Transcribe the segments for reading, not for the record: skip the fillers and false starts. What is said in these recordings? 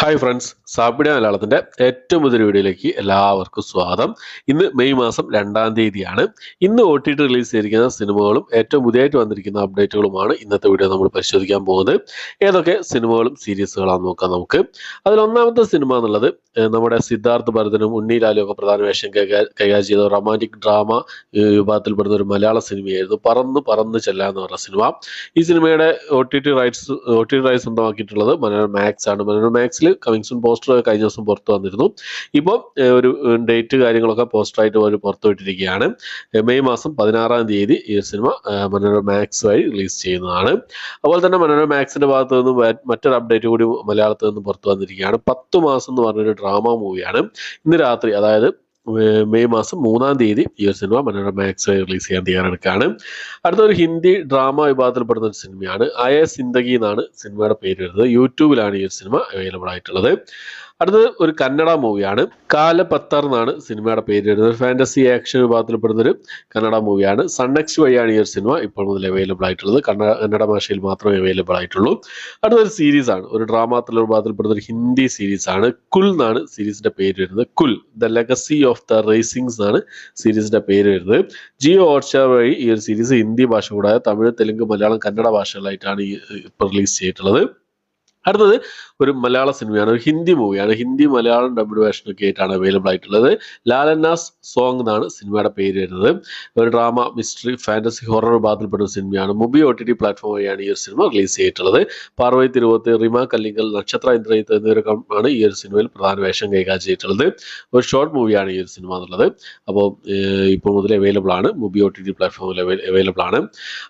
Hi friends, സാപ്പിഡിയ മലയാളത്തിൻ്റെ ഏറ്റവും പുതിയ വീഡിയോയിലേക്ക് എല്ലാവർക്കും സ്വാഗതം. ഇന്ന് മെയ് മാസം 2-ാം തീയതിയാണ്. ഇന്ന് OTT റിലീസ് ചെയ്തിരിക്കുന്ന സിനിമകളും ഏറ്റവും പുതിയതായിട്ട് വന്നിരിക്കുന്ന അപ്ഡേറ്റുകളുമാണ് ഇന്നത്തെ വീഡിയോ നമ്മൾ പരിശോധിക്കാൻ പോകുന്നത്. ഏതൊക്കെ സിനിമകളും സീരീസുകളാണെന്ന് നോക്കാം നമുക്ക്. അതിലൊന്നാമത്തെ സിനിമ എന്നുള്ളത് നമ്മുടെ സിദ്ധാർത്ഥ് ഭരതനും ഉണ്ണി ലാലും ഒക്കെ പ്രധാന വേഷം കൈകാര്യം ചെയ്ത റൊമാൻറ്റിക് ഡ്രാമ വിഭാഗത്തിൽപ്പെടുന്ന ഒരു മലയാള സിനിമയായിരുന്നു പറന്ന് പറന്ന് ചെല്ല എന്ന് പറഞ്ഞ സിനിമ. ഈ സിനിമയുടെ OTT റൈറ്റ്സ് സ്വന്തമാക്കിയിട്ടുള്ളത് മനോരമ മാക്സ് ആണ്. മനോരമ മാക്സിൽ കമ്മിങ് സൂൺ പോസ്റ്റർ കഴിഞ്ഞ ദിവസം പുറത്തു വന്നിരുന്നു. ഇപ്പോൾ ഒരു ഡേറ്റ് കാര്യങ്ങളൊക്കെ പോസ്റ്ററായിട്ട് അവർ പുറത്തുവിട്ടിരിക്കുകയാണ്. മെയ് മാസം 16-ാം തീയതി ഈ സിനിമ മനോരമ മാക്സ് വഴി റിലീസ് ചെയ്യുന്നതാണ്. അതുപോലെ തന്നെ മനോരമ മാക്സിന്റെ ഭാഗത്ത് നിന്നും മറ്റൊരു അപ്ഡേറ്റ് കൂടി മലയാളത്തിൽ നിന്ന് പുറത്തു വന്നിരിക്കുകയാണ്. 10 മാസം എന്ന് പറഞ്ഞൊരു ഡ്രാമ മൂവിയാണ്. ഇന്ന് രാത്രി, അതായത് മെയ് മാസം 3-ാം തീയതി ഈ ഒരു സിനിമ മനോരമ മാക്സ് റിലീസ് ചെയ്യാൻ തയ്യാറെടുക്കുകയാണ്. അടുത്തൊരു ഹിന്ദി ഡ്രാമ വിഭാഗത്തിൽപ്പെടുന്ന ഒരു സിനിമയാണ് ആയ സിന്ദഗി എന്നാണ് സിനിമയുടെ പേര് വരുന്നത്. യൂട്യൂബിലാണ് ഈ ഒരു സിനിമ അവൈലബിൾ ആയിട്ടുള്ളത്. അടുത്തത് ഒരു കന്നഡ മൂവിയാണ്. കാലപത്തർ എന്നാണ് സിനിമയുടെ പേര് വരുന്നത്. ഫാന്റസി ആക്ഷൻ വിഭാഗത്തിൽപ്പെടുന്ന ഒരു കന്നഡ മൂവിയാണ്. സൺനെക്സ്റ്റ് വഴിയാണ് ഈ ഒരു സിനിമ ഇപ്പോൾ മുതൽ അവൈലബിൾ ആയിട്ടുള്ളത്. കന്നഡ ഭാഷയിൽ മാത്രമേ അവൈലബിൾ ആയിട്ടുള്ളൂ. അടുത്തൊരു സീരീസ് ആണ്, ഒരു ഡ്രാമ ത്രില്ലർ വിഭാഗത്തിൽപ്പെടുന്ന ഒരു ഹിന്ദി സീരീസ് ആണ്. കുൽ എന്നാണ് സീരീസിന്റെ പേര് വരുന്നത്. കുൽ ദ ലെഗസി ഓഫ് ദ റേസിംഗ്സ് എന്നാണ് സീരീസിന്റെ പേര് വരുന്നത്. ജിയോ ഹോട്ട്സ്റ്റാർ വഴി ഈ ഒരു സീരീസ് ഹിന്ദി ഭാഷ കൂടാതെ തമിഴ്, തെലുങ്ക്, മലയാളം, കന്നഡ ഭാഷകളായിട്ടാണ് ഇപ്പോൾ റിലീസ് ചെയ്തിട്ടുള്ളത്. അടുത്തത് ഒരു മലയാള സിനിമയാണ്, ഒരു ഹിന്ദി മൂവിയാണ്. ഹിന്ദി മലയാളം ഡബ്ഡ് വേർഷനൊക്കെ ആയിട്ടാണ് അവൈലബിൾ ആയിട്ടുള്ളത്. ലാലന്നാസ് സോങ് എന്നാണ് സിനിമയുടെ പേര് വരുന്നത്. ഒരു ഡ്രാമ, മിസ്റ്ററി, ഫാന്റസി, ഹൊറർ വിഭാഗത്തിൽപ്പെടുന്ന സിനിമയാണ്. മുബി OTT പ്ലാറ്റ്ഫോം വഴിയാണ് ഈ ഒരു സിനിമ റിലീസ് ചെയ്തിട്ടുള്ളത്. പാർവതി തിരുവോത്ത്, റിമ കല്ലിങ്കൽ, നക്ഷത്ര ഇന്ദ്രജിത്ത് എന്നിവരൊക്കെയാണ് ഈ ഒരു സിനിമയിൽ പ്രധാന വേഷം കൈകാര്യം ചെയ്തിട്ടുള്ളത്. ഒരു ഷോർട്ട് മൂവിയാണ് ഈ ഒരു സിനിമ എന്നുള്ളത്. അപ്പോൾ ഇപ്പോൾ മുതൽ അവൈലബിൾ ആണ്, മുബി OTT പ്ലാറ്റ്ഫോമിൽ അവൈലബിൾ ആണ്.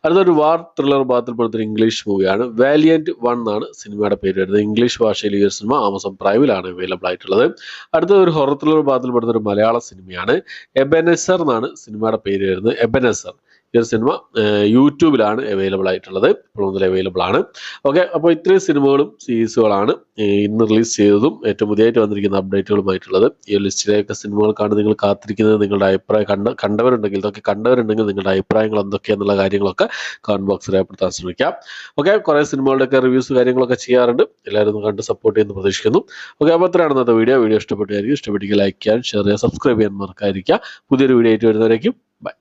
അടുത്തൊരു വാർ ത്രില്ലർ വിഭാഗത്തിൽപ്പെടുന്ന ഇംഗ്ലീഷ് മൂവിയാണ്. വാലിയന്റ് 1 എന്നാണ് സിനിമയുടെ പേര് വരുന്നത്. ഇംഗ്ലീഷ് ഭാഷയിൽ ഈ ഒരു സിനിമ ആമസോൺ പ്രൈമിലാണ് അവൈലബിൾ ആയിട്ടുള്ളത്. അടുത്ത ഒരു ഹൊറർ ത്രില്ലർ വിഭാഗത്തിൽപ്പെടുന്ന ഒരു മലയാള സിനിമയാണ്. എബനെസർ എന്നാണ് സിനിമയുടെ പേര് വരുന്നത്. എബനെസർ ഈ ഒരു സിനിമ യൂട്യൂബിലാണ് അവൈലബിൾ ആയിട്ടുള്ളത്. ഇപ്പോൾ മുതൽ അവൈലബിൾ ആണ്. ഓക്കെ, അപ്പോൾ ഇത്രയും സിനിമകളും സീരീസുകളാണ് ഇന്ന് റിലീസ് ചെയ്തതും ഏറ്റവും പുതിയതായിട്ട് വന്നിരിക്കുന്ന അപ്ഡേറ്റുകളുമായിട്ടുള്ളത്. ഈ ലിസ്റ്റിലേക്ക് സിനിമകൾക്കാണ് നിങ്ങൾ കാത്തിരിക്കുന്നത്. നിങ്ങളുടെ അഭിപ്രായം കണ്ടവരുണ്ടെങ്കിൽ നിങ്ങളുടെ അഭിപ്രായങ്ങൾ എന്തൊക്കെയാന്നുള്ള കാര്യങ്ങളൊക്കെ കമന്റ് ബോക്സിൽ രേഖപ്പെടുത്താൻ ശ്രമിക്കാം. ഓക്കെ, കുറേ സിനിമകളുടെയൊക്കെ റിവ്യൂസ് കാര്യങ്ങളൊക്കെ ചെയ്യാറുണ്ട്. എല്ലാവരും ഒന്ന് കണ്ട് സപ്പോർട്ട് ചെയ്യുന്നു പ്രതീക്ഷിക്കുന്നു. ഓക്കെ, അപ്പോൾ അത്രയാണ് ഇന്നത്തെ വീഡിയോ ഇഷ്ടപ്പെട്ടായിരിക്കും. ഇഷ്ടപ്പെട്ടെങ്കിൽ ലൈക്ക് ചെയ്യാൻ, ഷെയർ ചെയ്യാൻ, സബ്സ്ക്രൈബ് ചെയ്യാൻ മറക്കാതിരിക്കുക. പുതിയൊരു വീഡിയോ ആയിട്ട് വരുന്നവരേക്കും ബൈ.